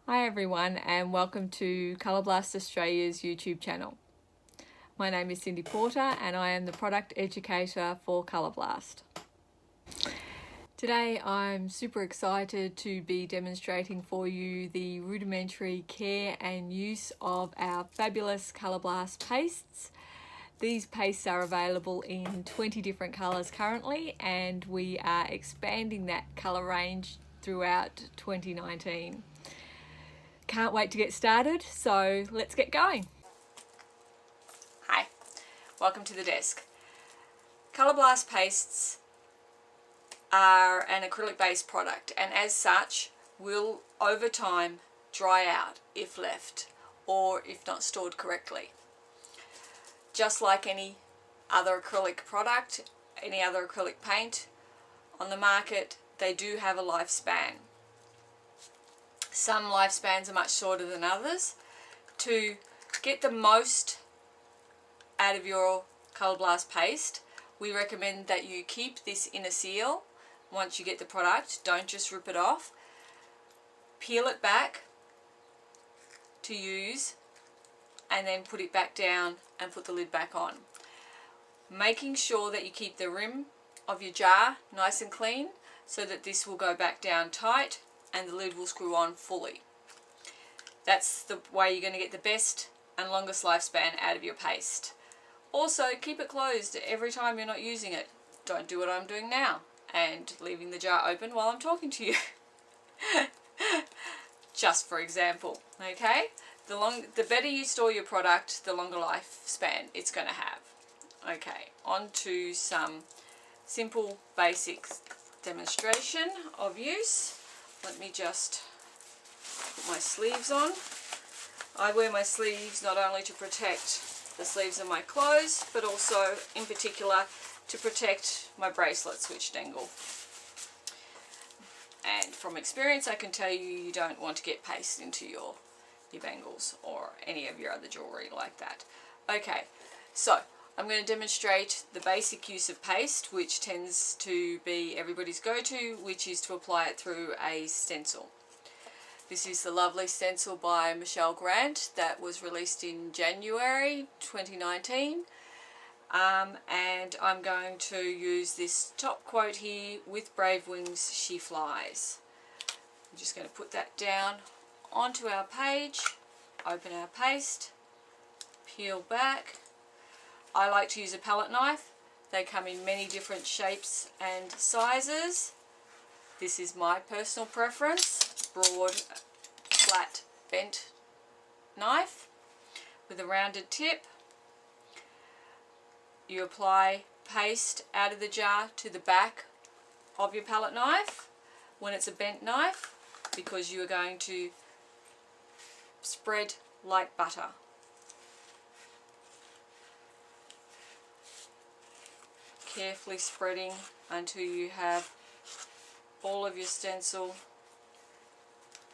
Hi everyone and welcome to Colour Blast Australia's YouTube channel. My name is Cindy Porter and I am the product educator for Colour Blast. Today I'm super excited to be demonstrating for you the rudimentary care and use of our fabulous Colour Blast pastes. These pastes are available in 20 different colours currently, and we are expanding that colour range throughout 2019. Can't wait to get started, so let's get going. Hi, welcome to the desk. Colour Blast pastes are an acrylic based product, and as such will over time dry out if left or if not stored correctly. Just like any other acrylic product, any other acrylic paint on the market, they do have a lifespan. Some lifespans are much shorter than others. To get the most out of your Colour Blast paste, we recommend that you keep this inner seal once you get the product. Don't just rip it off. Peel it back to use and then put it back down and put the lid back on. Making sure that you keep the rim of your jar nice and clean so that this will go back down tight and the lid will screw on fully. That's the way you're going to get the best and longest lifespan out of your paste. Also, keep it closed every time you're not using it. Don't do what I'm doing now and leaving the jar open while I'm talking to you. Just for example, okay? The better you store your product, the longer lifespan it's going to have. Okay, on to some simple basic demonstration of use. Let me just put my sleeves on. I wear my sleeves not only to protect the sleeves of my clothes, but also in particular to protect my bracelets which dangle. And from experience I can tell you, you don't want to get paste into your bangles or any of your other jewelry like that. Okay, so I'm going to demonstrate the basic use of paste, which tends to be everybody's go-to, which is to apply it through a stencil. This is the lovely stencil by Michelle Grant that was released in January 2019. And I'm going to use this top quote here, "With brave wings she flies." I'm just going to put that down onto our page, open our paste, peel back. I like to use a palette knife. They come in many different shapes and sizes. This is my personal preference, broad, flat, bent knife with a rounded tip. You apply paste out of the jar to the back of your palette knife when it's a bent knife, because you are going to spread like butter. Carefully spreading until you have all of your stencil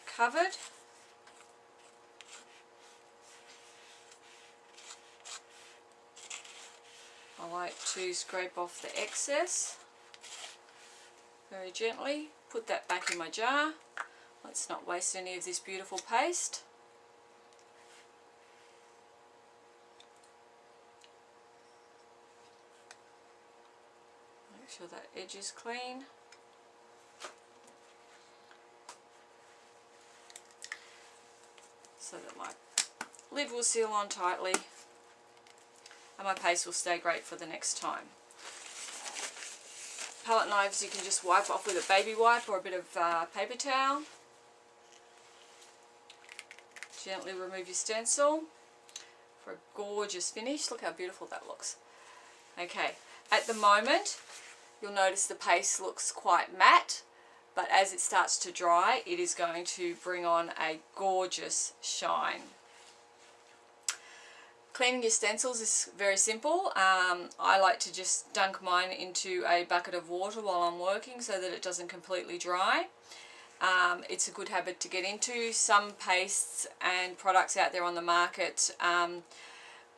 covered. I like to scrape off the excess very gently, put that back in my jar. Let's not waste any of this beautiful paste. Make sure that edge is clean. So that my lid will seal on tightly and my paste will stay great for the next time. Palette knives you can just wipe off with a baby wipe or a bit of paper towel. Gently remove your stencil for a gorgeous finish. Look how beautiful that looks. Okay, at the moment you'll notice the paste looks quite matte, but as it starts to dry it is going to bring on a gorgeous shine. Cleaning your stencils is very simple. I like to just dunk mine into a bucket of water while I'm working so that it doesn't completely dry. It's a good habit to get into. Some pastes and products out there on the market,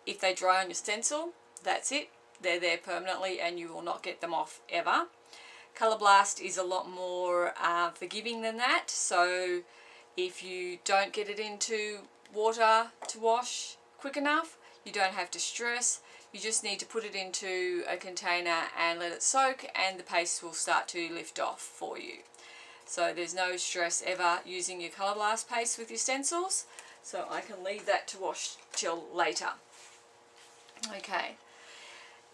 if they dry on your stencil, that's it. They're there permanently and you will not get them off ever. Colour Blast is a lot more forgiving than that, so If you don't get it into water to wash quick enough, you don't have to stress. You just need to put it into a container and let it soak, and the paste will start to lift off for you. So there's no stress ever using your Colour Blast paste with your stencils. So I can leave that to wash till later. Okay.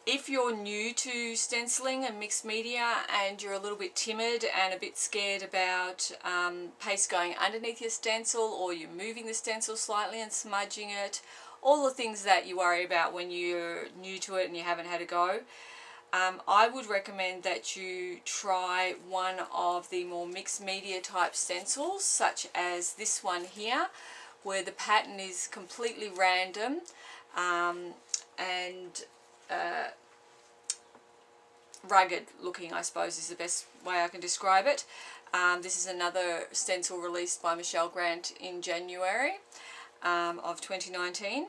If you're new to stenciling and mixed media and you're a little bit timid and a bit scared about paste going underneath your stencil, or you're moving the stencil slightly and smudging it, all the things that you worry about when you're new to it and you haven't had a go, I would recommend that you try one of the more mixed media type stencils, such as this one here, where the pattern is completely random and rugged looking, I suppose is the best way I can describe it. This is another stencil released by Michelle Grant in January of 2019.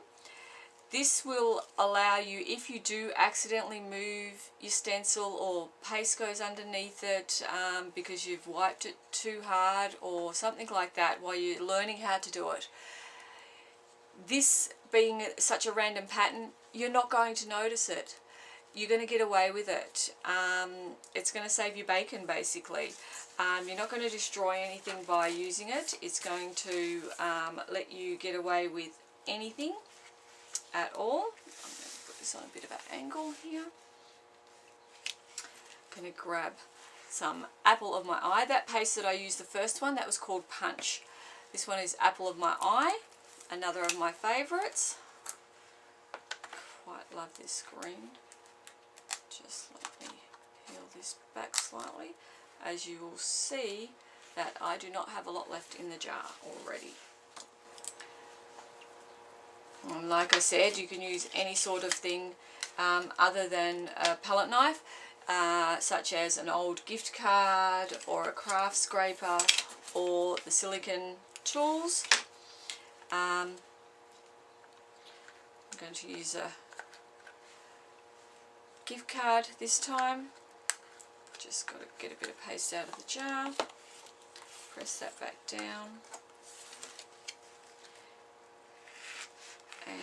This will allow you, if you do accidentally move your stencil or paste goes underneath it because you've wiped it too hard or something like that while you're learning how to do it, this being such a random pattern, you're not going to notice it. You're going to get away with it. It's going to save you bacon, basically. You're not going to destroy anything by using it. It's going to let you get away with anything at all. I'm going to put this on a bit of an angle here. I'm going to grab some Apple of My Eye. That paste that I used, the first one, that was called Punch. This one is Apple of My Eye, another of my favourites. Quite love this green. Just let me peel this back slightly. As you will see that I do not have a lot left in the jar already. And like I said, you can use any sort of thing other than a palette knife, such as an old gift card or a craft scraper or the silicone tools. I'm going to use a gift card this time. Just got to get a bit of paste out of the jar, press that back down, and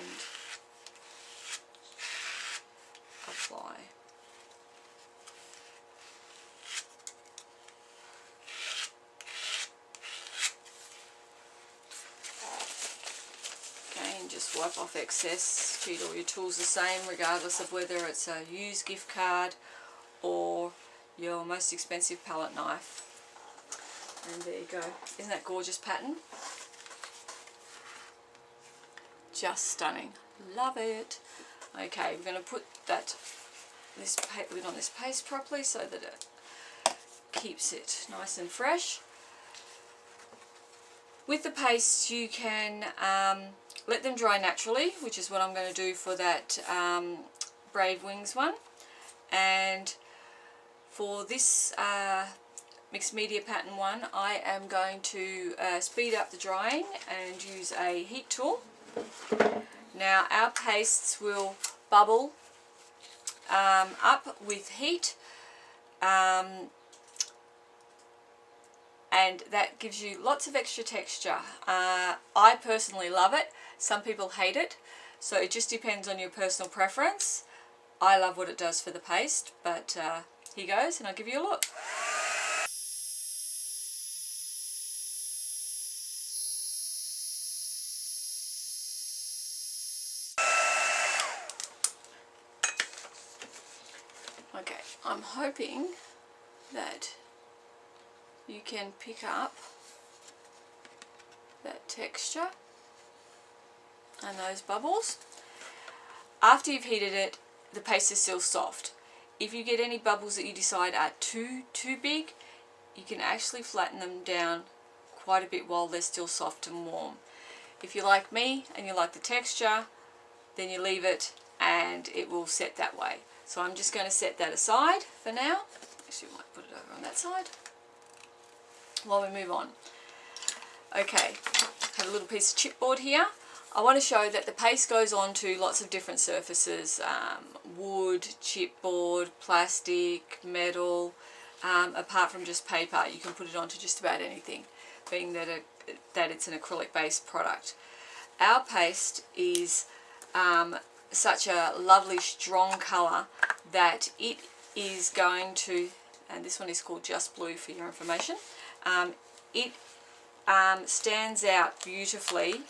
apply. Again, just wipe off excess. Treat all your tools the same, regardless of whether it's a used gift card or your most expensive palette knife. And there you go. Isn't that gorgeous pattern? Just stunning. Love it. Okay, we're going to put this lid on this paste properly so that it keeps it nice and fresh. With the pastes, you can let them dry naturally, which is what I'm going to do for that Brave Wings one. And for this mixed media pattern one, I am going to speed up the drying and use a heat tool. Now our pastes will bubble up with heat, and that gives you lots of extra texture. I personally love it. Some people hate it, so it just depends on your personal preference. I love what it does for the paste, but here goes, and I'll give you a look. Okay, I'm hoping that you can pick up that texture and those bubbles. After you've heated it, the paste is still soft. If you get any bubbles that you decide are too big, you can actually flatten them down quite a bit while they're still soft and warm. If you're like me and you like the texture, then you leave it and it will set that way. So I'm just going to set that aside for now. Actually, I might put it over on that side while we move on. Okay, have a little piece of chipboard here. I want to show that the paste goes on to lots of different surfaces, wood, chipboard, plastic, metal, apart from just paper. You can put it onto just about anything, being that that it's an acrylic based product. Our paste is such a lovely strong colour that it is going to, and this one is called Just Blue for your information, it stands out beautifully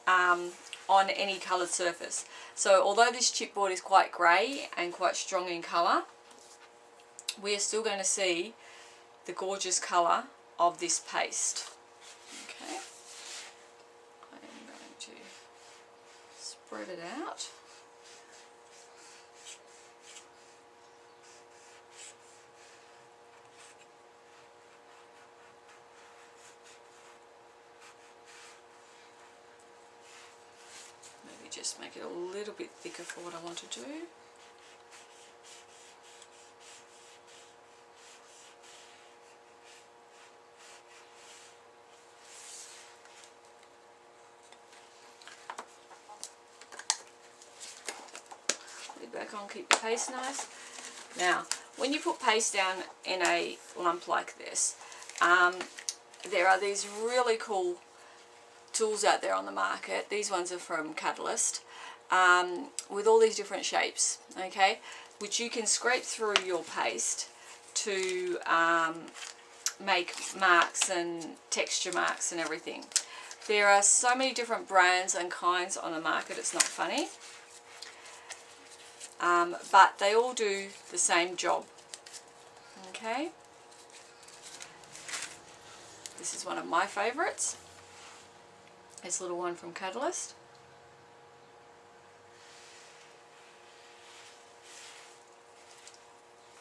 on any coloured surface. So although this chipboard is quite grey and quite strong in colour, we are still going to see the gorgeous colour of this paste. Okay, I am going to spread it out. Maybe just make it a little bit thicker for what I want to do. Back on, keep the paste nice. Now, when you put paste down in a lump like this, there are these really cool tools out there on the market. These ones are from Catalyst, with all these different shapes, okay, which you can scrape through your paste to make marks and texture marks and everything. There are so many different brands and kinds on the market, it's not funny. But they all do the same job. Okay, this is one of my favourites, this little one from Catalyst.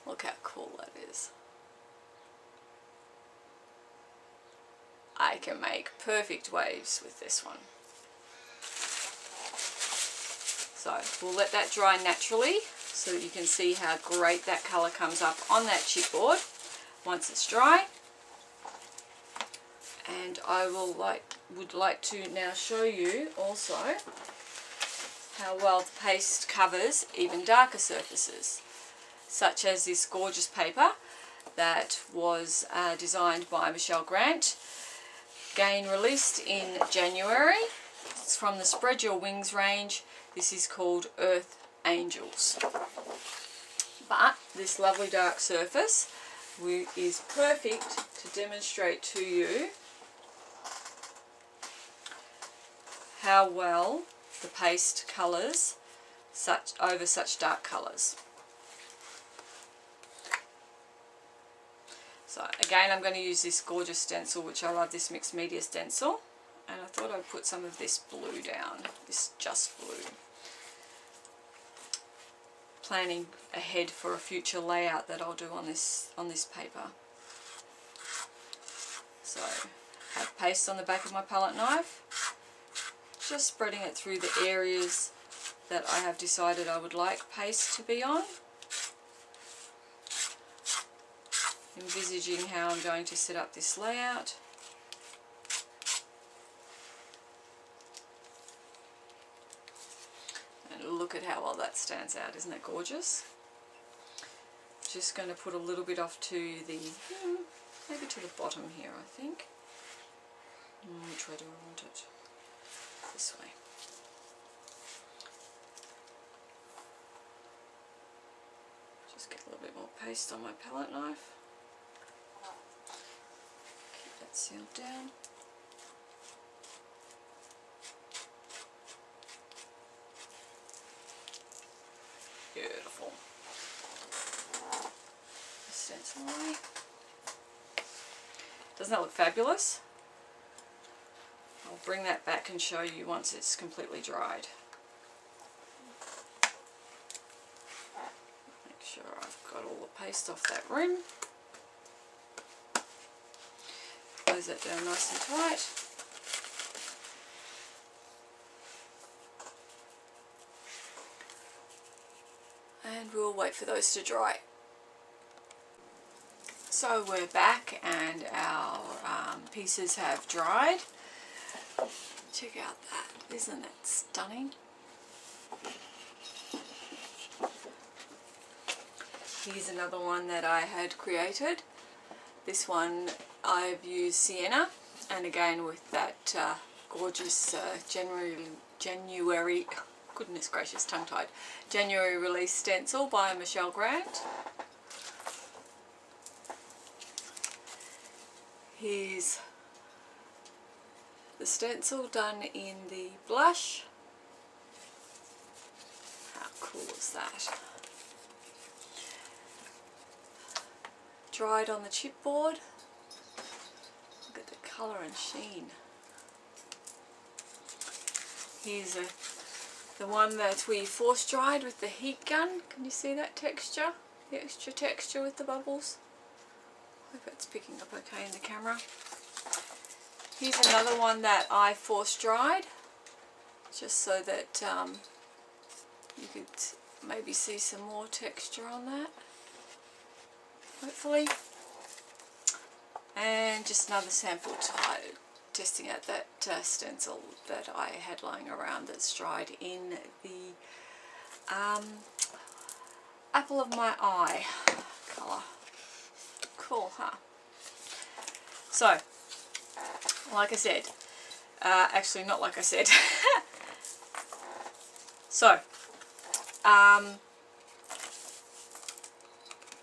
Look how cool that is. I can make perfect waves with this one. So we'll let that dry naturally so that you can see how great that colour comes up on that chipboard once it's dry. And I would like to now show you also how well the paste covers even darker surfaces, such as this gorgeous paper that was designed by Michelle Grant, again released in January. It's from the Spread Your Wings range. This is called Earth Angels. But this lovely dark surface is perfect to demonstrate to you how well the paste colours over such dark colours. So again, I'm going to use this gorgeous stencil, which I love, this mixed media stencil, and I thought I'd put some of this blue down, this Just Blue. Planning ahead for a future layout that I'll do on this paper. So I have paste on the back of my palette knife, just spreading it through the areas that I have decided I would like paste to be on. Envisaging how I'm going to set up this layout. And look at how well that stands out, isn't that gorgeous? Just going to put a little bit off to the, maybe to the bottom here, I think. Which way do I want it? This way. Just get a little bit more paste on my palette knife. Keep that sealed down. Beautiful. Stencil away. Doesn't that look fabulous? I'll bring that back and show you once it's completely dried. Make sure I've got all the paste off that rim. Close that down nice and tight. And we'll wait for those to dry. So we're back and our pieces have dried. Check out that, isn't it stunning? Here's another one that I had created. This one I've used sienna And again with that gorgeous January, goodness gracious, tongue-tied, January release stencil by Michelle Grant. Here's the stencil done in the blush. How cool is that? Dried on the chipboard. Look at the colour and sheen. Here's the one that we force dried with the heat gun. Can you see that texture? The extra texture with the bubbles. Hope it's picking up okay in the camera. Here's another one that I force dried, just so that you could maybe see some more texture on that, hopefully. And just another sample testing out that stencil that I had lying around that's dried in the apple of my eye colour. Cool, huh? So, like I said, actually not like I said. So,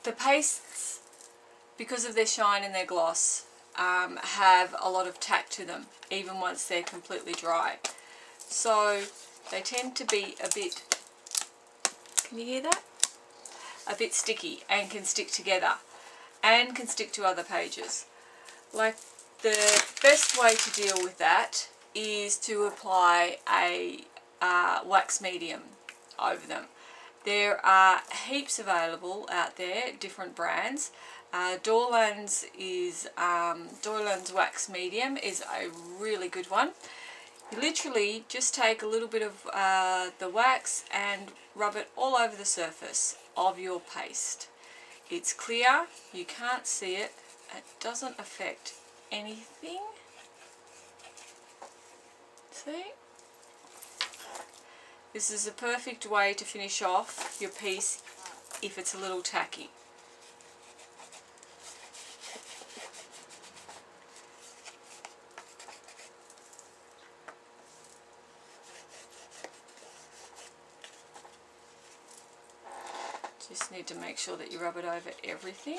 the pastes, because of their shine and their gloss, have a lot of tack to them, even once they're completely dry. So, they tend to be a bit, can you hear that? A bit sticky and can stick together and can stick to other pages. Like, the best way to deal with that is to apply a wax medium over them. There are heaps available out there, different brands. Dorland's wax medium is a really good one. You literally just take a little bit of the wax and rub it all over the surface of your paste. It's clear, you can't see it, it doesn't affect anything. See? This is a perfect way to finish off your piece if it's a little tacky. Just need to make sure that you rub it over everything.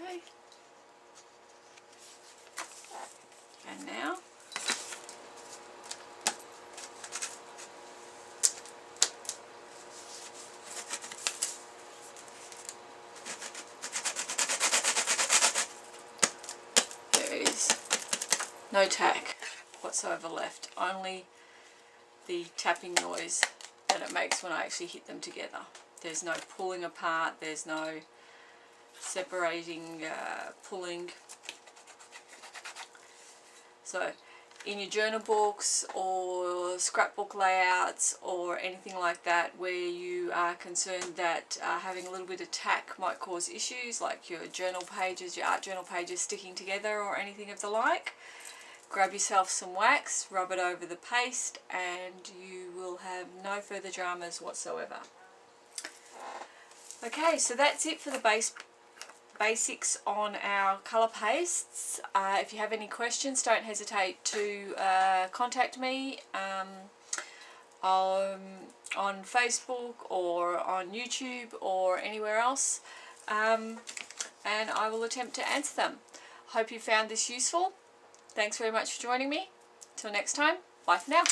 Okay. And now there is no tack whatsoever left, only the tapping noise that it makes when I actually hit them together. There's no pulling apart, there's no separating, pulling. So in your journal books or scrapbook layouts or anything like that where you are concerned that having a little bit of tack might cause issues, like your journal pages, your art journal pages sticking together or anything of the like, grab yourself some wax, rub it over the paste, and you will have no further dramas whatsoever. Okay, so that's it for the basics on our colour pastes. If you have any questions, don't hesitate to contact me on Facebook or on YouTube or anywhere else, and I will attempt to answer them. Hope you found this useful. Thanks very much for joining me. Till next time, bye for now.